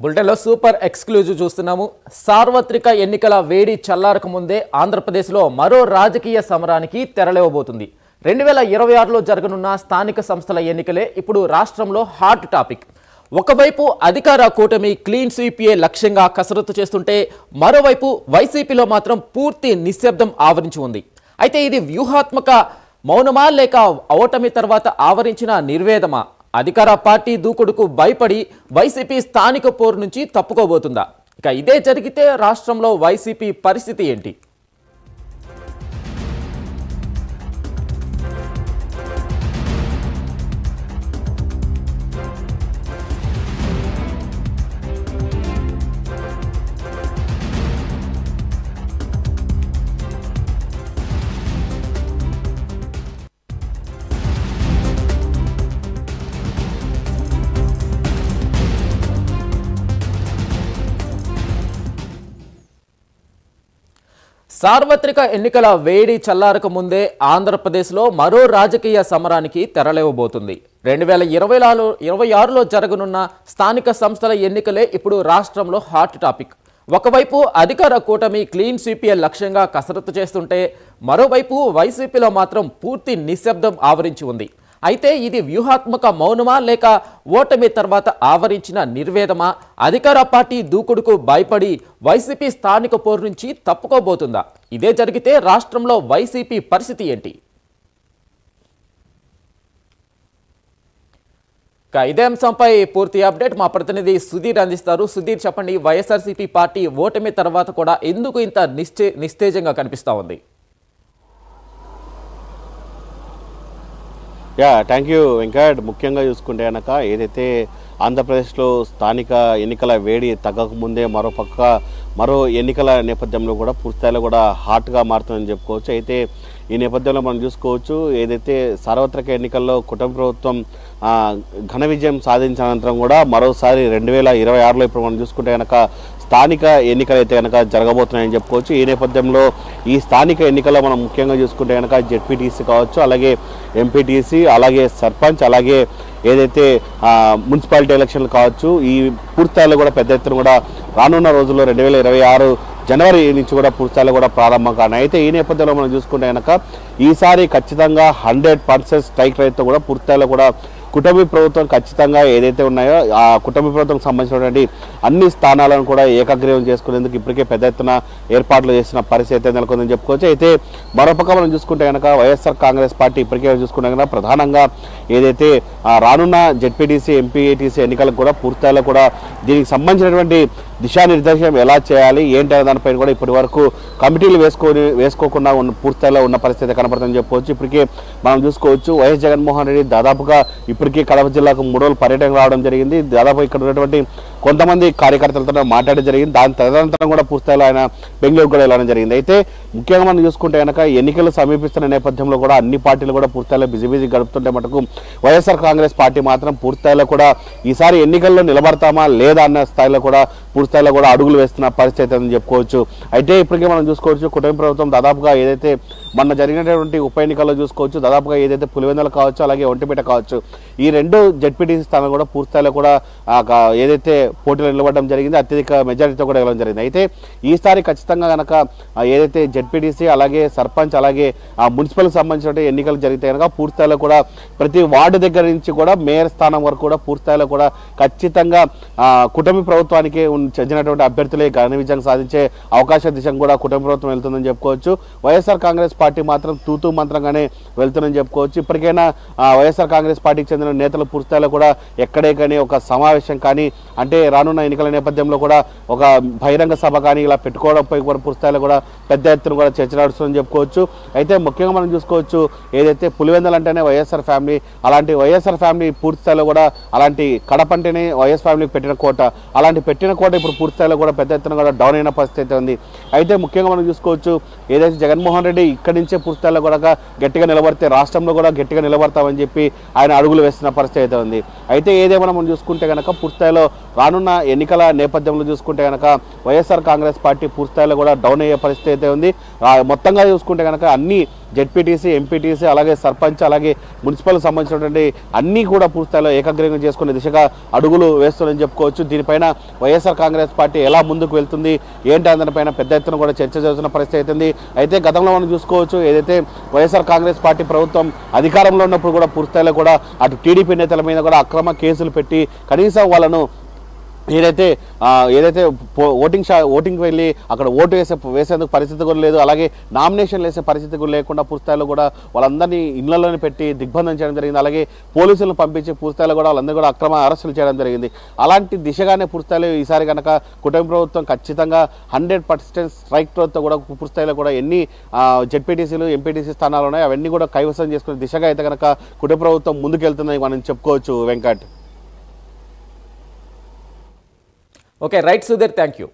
బులెటిన్లో super exclusive చూస్తున్నాము. సార్వత్రిక ఎన్నికల వేడి చల్లారక ముందే ఆంధ్రప్రదేశ్లో మరో రాజకీయ సమరానికి తెరలేవబోతుంది. 2026లో జరగనున్న స్థానిక సంస్థల ఎన్నికలే ఇప్పుడు రాష్ట్రంలో హాట్ టాపిక్. ఒకవైపు అధికార కూటమి క్లీన్ స్వీపీఏ లక్ష్యంగా కసరత్తు చేస్తుంటే మరోవైపు వైసీపీలో మాత్రం పూర్తి నిశ్శబ్దం ఆవరించి ఉంది. అయితే ఇది వ్యూహాత్మక మౌనమా లేక ఓటమి తర్వాత ఆవరించిన నిర్వేదమా? అధికార పార్టీ దూకుడుకు భయపడి వైసీపీ స్థానిక పోరు నుంచి తప్పుకోబోతుందా? ఇక ఇదే జరిగితే రాష్ట్రంలో వైసీపీ పరిస్థితి ఏంటి? సార్వత్రిక ఎన్నికల వేడి చల్లారక ముందే ఆంధ్రప్రదేశ్లో మరో రాజకీయ సమరానికి తెరలేవబోతుంది. 2026లో జరగనున్న స్థానిక సంస్థల ఎన్నికలే ఇప్పుడు రాష్ట్రంలో హాట్ టాపిక్. ఒకవైపు అధికార కూటమి క్లీన్ స్వీపీఏ లక్ష్యంగా కసరత్తు చేస్తుంటే మరోవైపు వైసీపీలో మాత్రం పూర్తి నిశ్శబ్దం ఆవరించి ఉంది. అయితే ఇది వ్యూహాత్మక మౌనమా లేక ఓటమి తర్వాత ఆవరించిన నిర్వేదమా? అధికార పార్టీ దూకుడుకు భయపడి వైసీపీ స్థానిక పోరు నుంచి తప్పుకోబోతుందా? ఇదే జరిగితే రాష్ట్రంలో వైసీపీ పరిస్థితి ఏంటి? ఇదే అంశంపై పూర్తి అప్డేట్ మా ప్రతినిధి సుధీర్ అందిస్తారు. సుధీర్, చెప్పండి, వైఎస్ఆర్సీపీ పార్టీ ఓటమి తర్వాత కూడా ఎందుకు ఇంత నిస్తేజంగా కనిపిస్తా ఉంది? Thank you Venkat. ముఖ్యంగా చూసుకుంటే కనుక ఏదైతే ఆంధ్రప్రదేశ్లో స్థానిక ఎన్నికల వేడి తగ్గకముందే మరో ఎన్నికల నేపథ్యంలో కూడా పూర్తిస్థాయిలో కూడా హాట్గా మారుతుందని చెప్పుకోవచ్చు. అయితే ఈ నేపథ్యంలో మనం చూసుకోవచ్చు, ఏదైతే సార్వత్రిక ఎన్నికల్లో కుటుంబ ప్రభుత్వం ఘన విజయం సాధించిన అనంతరం కూడా మరోసారి 2026లో ఇప్పుడు మనం చూసుకుంటే కనుక స్థానిక ఎన్నికలు అయితే కనుక జరగబోతున్నాయని చెప్పుకోవచ్చు. ఈ నేపథ్యంలో ఈ స్థానిక ఎన్నికల్లో మనం ముఖ్యంగా చూసుకుంటే కనుక జెడ్పీటీసీ కావచ్చు, అలాగే ఎంపీటీసీ, అలాగే సర్పంచ్, అలాగే ఏదైతే మున్సిపాలిటీ ఎలక్షన్లు కావచ్చు, ఈ పూర్తిస్థాయిలో కూడా పెద్ద ఎత్తున కూడా రానున్న రోజుల్లో 2026 జనవరి నుంచి కూడా పూర్తిస్థాయిలో కూడా ప్రారంభం కాను. అయితే ఈ నేపథ్యంలో మనం చూసుకుంటే కనుక ఈసారి ఖచ్చితంగా 100% స్ట్రైక్ రేట్తో కూడా పూర్తిస్థాయిలో కూడా కుటుంబ ప్రభుత్వం ఖచ్చితంగా ఏదైతే ఉన్నాయో ఆ కుటుంబ ప్రభుత్వం సంబంధించినటువంటి అన్ని స్థానాలను కూడా ఏకగ్రీవం చేసుకునేందుకు ఇప్పటికే పెద్ద ఎత్తున ఏర్పాట్లు చేసిన పరిస్థితి అయితే నెలకొందని చెప్పుకోవచ్చు. అయితే మరోపక్క మనం చూసుకుంటే కనుక వైఎస్ఆర్ కాంగ్రెస్ పార్టీ ఇప్పటికే చూసుకుంటే కనుక ప్రధానంగా ఏదైతే రానున్న జెడ్పీటీసీ, ఎంపీటీసీ ఎన్నికలకు కూడా పూర్తిస్థాయిలో కూడా దీనికి సంబంధించినటువంటి దిశానిర్దేశం ఎలా చేయాలి ఏంటి అనే దానిపైన కూడా ఇప్పటి వరకు కమిటీలు వేసుకోకుండా ఉన్న పూర్తిస్థాయిలో ఉన్న పరిస్థితి కనపడుతుందని చెప్పుకోవచ్చు. ఇప్పటికే మనం చూసుకోవచ్చు, వైఎస్ జగన్మోహన్ రెడ్డి దాదాపుగా ఇప్పటికీ కడప జిల్లాకు 3 రోజులు పర్యటన రావడం జరిగింది. దాదాపు ఇక్కడ ఉన్నటువంటి కొంతమంది కార్యకర్తలతో మాట్లాడడం జరిగింది. దాని తదనంతరం కూడా పూర్తిస్థాయిలో ఆయన బెంగళూరు కూడా వెళ్ళడం జరిగింది. అయితే ముఖ్యంగా మనం చూసుకుంటే కనుక ఎన్నికలు సమీపిస్తున్న నేపథ్యంలో కూడా అన్ని పార్టీలు కూడా పూర్తిస్థాయిలో బిజీ గడుపుతుంటే మటుకు వైఎస్ఆర్ కాంగ్రెస్ పార్టీ మాత్రం పూర్తిస్థాయిలో కూడా ఈసారి ఎన్నికల్లో నిలబడతామా లేదా అన్న స్థాయిలో కూడా పూర్తిస్థాయిలో కూడా అడుగులు వేస్తున్న పరిస్థితి అని చెప్పుకోవచ్చు. అయితే ఇప్పటికే మనం చూసుకోవచ్చు, కుటుంబ ప్రభుత్వం దాదాపుగా ఏదైతే మొన్న జరిగినటువంటి ఉప ఎన్నికల్లో చూసుకోవచ్చు, దాదాపుగా ఏదైతే పులివెందులు కావచ్చు, అలాగే ఒంటిపేట కావచ్చు, ఈ 2 జెడ్పీటీసీ స్థానాలు కూడా పూర్తిస్థాయిలో కూడా ఏదైతే పోటీలో నిలబడడం జరిగింది, అత్యధిక మెజారిటీతో కూడా వెళ్ళడం జరిగింది. అయితే ఈసారి ఖచ్చితంగా కనుక ఏదైతే జెడ్పీటీసీ, అలాగే సర్పంచ్, అలాగే మున్సిపల్కి సంబంధించిన ఎన్నికలు జరిగితే కనుక పూర్తిస్థాయిలో కూడా ప్రతి వార్డు దగ్గర నుంచి కూడా మేయర్ స్థానం వరకు కూడా పూర్తిస్థాయిలో కూడా ఖచ్చితంగా కుటుంబ ప్రభుత్వానికి చెందినటువంటి అభ్యర్థులే ఘన విజయం సాధించే అవకాశ దిశగా కూడా కుటుంబ ప్రభుత్వం వెళ్తుందని చెప్పుకోవచ్చు. వైఎస్ఆర్ కాంగ్రెస్ పార్టీ మాత్రం తూతూ మంత్రంగానే వెళ్తుందని చెప్పుకోవచ్చు. ఇప్పటికైనా వైఎస్ఆర్ కాంగ్రెస్ పార్టీకి చెందిన నేతలు పూర్తిస్థాయిలో కూడా ఎక్కడే కానీ ఒక సమావేశం కానీ, అంటే రానున్న ఎన్నికల నేపథ్యంలో కూడా ఒక బహిరంగ సభ కానీ ఇలా పెట్టుకోవడంపై కూడా పూర్తిస్థాయిలో కూడా పెద్ద ఎత్తున కూడా చర్చ నడుస్తుందని చెప్పుకోవచ్చు. అయితే ముఖ్యంగా మనం చూసుకోవచ్చు, ఏదైతే పులివెందులు అంటేనే వైఎస్ఆర్ ఫ్యామిలీ, అలాంటి వైఎస్ఆర్ ఫ్యామిలీ పూర్తిస్థాయిలో కూడా అలాంటి కడప అంటేనే వైఎస్ ఫ్యామిలీకి పెట్టిన కోట, అలాంటి పెట్టిన కోట ఇప్పుడు పూర్తిస్థాయిలో కూడా పెద్ద ఎత్తున కూడా డౌన్ అయిన పరిస్థితి ఉంది. అయితే ముఖ్యంగా మనం చూసుకోవచ్చు, ఏదైతే జగన్మోహన్ రెడ్డి ఇక్కడి నుంచే పూర్తిస్థాయిలో కూడా గట్టిగా నిలబడితే రాష్ట్రంలో కూడా గట్టిగా నిలబడతామని చెప్పి ఆయన అడుగులు వేస్తున్న పరిస్థితి అయితే ఉంది. అయితే ఏదేమైనా మనం చూసుకుంటే కనుక పూర్తిస్థాయిలో రానున్న ఎన్నికల నేపథ్యంలో చూసుకుంటే కనుక వైఎస్ఆర్ కాంగ్రెస్ పార్టీ పూర్తిస్థాయిలో కూడా డౌన్ అయ్యే పరిస్థితి అయితే ఉంది. మొత్తంగా చూసుకుంటే కనుక అన్ని జెడ్పీటీసీ, ఎంపీటీసీ, అలాగే సర్పంచ్, అలాగే మున్సిపల్ సంబంధించినటువంటి అన్నీ కూడా పూర్తిస్థాయిలో ఏకగ్రీవం చేసుకునే దిశగా అడుగులు వేస్తుందని చెప్పుకోవచ్చు. దీనిపైన వైఎస్ఆర్ కాంగ్రెస్ పార్టీ ఎలా ముందుకు వెళ్తుంది ఏంటి దానిపైన పెద్ద ఎత్తున కూడా చర్చ జరుగుతున్న పరిస్థితి అవుతుంది. అయితే గతంలో మనం చూసుకోవచ్చు, ఏదైతే వైఎస్ఆర్ కాంగ్రెస్ పార్టీ ప్రభుత్వం అధికారంలో ఉన్నప్పుడు కూడా పూర్తిస్థాయిలో కూడా అటు టీడీపీ నేతల మీద కూడా అక్రమ కేసులు పెట్టి కనీసం వాళ్ళను ఏదైతే ఓటింగ్కి వెళ్ళి అక్కడ ఓటు వేసేందుకు పరిస్థితి కూడా లేదు, అలాగే నామినేషన్లు వేసే పరిస్థితి కూడా లేకుండా పూర్తిస్థాయిలో కూడా వాళ్ళందరినీ ఇళ్లలోనే పెట్టి దిగ్బంధం చేయడం జరిగింది. అలాగే పోలీసులను పంపించి పూర్తిస్థాయిలో కూడా వాళ్ళందరూ కూడా అక్రమ అరెస్టులు చేయడం జరిగింది. అలాంటి దిశగానే పూర్తిస్థాయిలో ఈసారి కనుక కుటుంబ ప్రభుత్వం ఖచ్చితంగా 100% స్ట్రైక్ తో కూడా పూర్తిస్థాయిలో కూడా ఎన్ని జెడ్పీటీసీలు, ఎంపీటీసీ స్థానాలు ఉన్నాయో అవన్నీ కూడా కైవసం చేసుకునే దిశగా అయితే కనుక కుటుంబ ప్రభుత్వం ముందుకెళ్తుందని మనం చెప్పుకోవచ్చు. Venkat. Okay, right Sudheer, thank you.